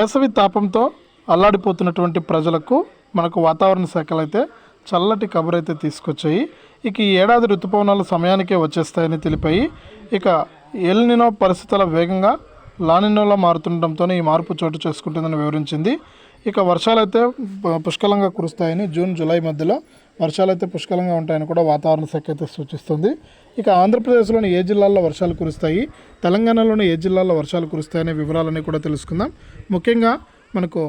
వేసవి తాపంతో అల్లాడిపోతున్నటువంటి ప్రజలకు మనకు వాతావరణ శాఖలు అయితే చల్లటి కబురు అయితే తీసుకొచ్చాయి. ఇక ఈ ఏడాది ఋతుపవనాలు సమయానికే వచ్చేస్తాయని తెలిపాయి. ఇక ఎల్ నినో పరిస్థితుల వేగంగా లానినోలా మారుతుండటంతో ఈ మార్పు చోటు చేసుకుంటుందని వివరించింది. ఇక వర్షాలైతే పుష్కలంగా కురుస్తాయని, జూన్ జూలై మధ్యలో వర్షాలైతే పుష్కలంగా ఉంటాయని కూడా వాతావరణ శాఖ అయితే సూచిస్తుంది. ఇక ఆంధ్రప్రదేశ్లోని ఏ జిల్లాల్లో వర్షాలు కురుస్తాయి, తెలంగాణలోని ఏ జిల్లాల్లో వర్షాలు కురుస్తాయనే వివరాలన్నీ కూడా తెలుసుకుందాం. ముఖ్యంగా మనకు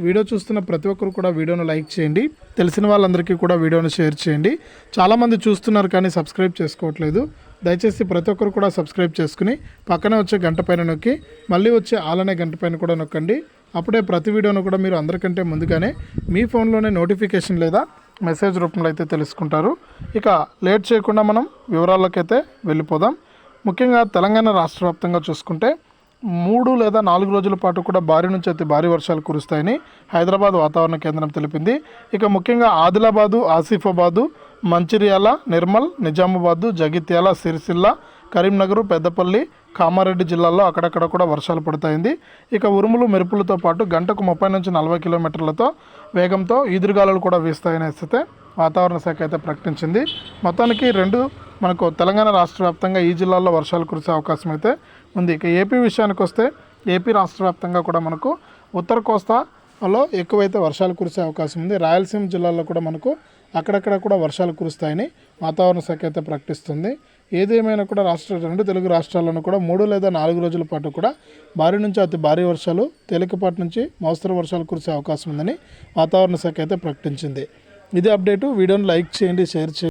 వీడియో చూస్తున్న ప్రతి ఒక్కరు కూడా వీడియోను లైక్ చేయండి, తెలిసిన వాళ్ళందరికీ కూడా వీడియోను షేర్ చేయండి. చాలామంది చూస్తున్నారు కానీ సబ్స్క్రైబ్ చేసుకోవట్లేదు. దయచేసి ప్రతి ఒక్కరు కూడా సబ్స్క్రైబ్ చేసుకుని పక్కనే వచ్చే గంట పైన నొక్కి మళ్ళీ వచ్చే ఆలనే గంట పైన కూడా నొక్కండి. అప్పుడే ప్రతి వీడియోను కూడా మీరు అందరికంటే ముందుగానే మీ ఫోన్లోనే నోటిఫికేషన్ లేదా మెసేజ్ రూపంలో అయితే తెలుసుకుంటారు. ఇక లేట్ చేయకుండా మనం వివరాల్లోకైతే వెళ్ళిపోదాం. ముఖ్యంగా తెలంగాణ రాష్ట్ర వ్యాప్తంగా చూసుకుంటే 3 లేదా 4 రోజుల పాటు కూడా భారీ నుంచి అతి భారీ వర్షాలు కురుస్తాయని హైదరాబాద్ వాతావరణ కేంద్రం తెలిపింది. ఇక ముఖ్యంగా ఆదిలాబాదు, ఆసిఫాబాదు, మంచిర్యాల, నిర్మల్, నిజామాబాదు, జగిత్యాల, సిరిసిల్ల, కరీంనగర్, పెద్దపల్లి, కామారెడ్డి జిల్లాల్లో అక్కడక్కడ కూడా వర్షాలు పడతాయింది. ఇక ఉరుములు మెరుపులతో పాటు గంటకు 30 నుంచి 40 కిలోమీటర్లతో వేగంతో ఈదురుగాలులు కూడా వీస్తాయని అయితే వాతావరణ శాఖ అయితే ప్రకటించింది. మొత్తానికి మనకు తెలంగాణ రాష్ట్ర వ్యాప్తంగా ఈ జిల్లాల్లో వర్షాలు కురిసే అవకాశం అయితే ఉంది. ఇక ఏపీ విషయానికి వస్తే ఏపీ రాష్ట్ర వ్యాప్తంగా కూడా మనకు ఉత్తర కోస్తాలో ఎక్కువైతే వర్షాలు కురిసే అవకాశం ఉంది. రాయలసీమ జిల్లాల్లో కూడా మనకు అక్కడక్కడ కూడా వర్షాలు కురుస్తాయని వాతావరణ శాఖ అయితే ప్రకటిస్తుంది. ఏదేమైనా కూడా రెండు తెలుగు రాష్ట్రాల్లోనూ కూడా 3 లేదా 4 రోజుల పాటు కూడా భారీ నుంచి అతి భారీ వర్షాలు, తేలికపాటి నుంచి మోస్తరు వర్షాలు కురిసే అవకాశం ఉందని వాతావరణ శాఖ అయితే ప్రకటించింది. ఇదే అప్డేటు. వీడియోని లైక్ చేయండి, షేర్ చేయండి.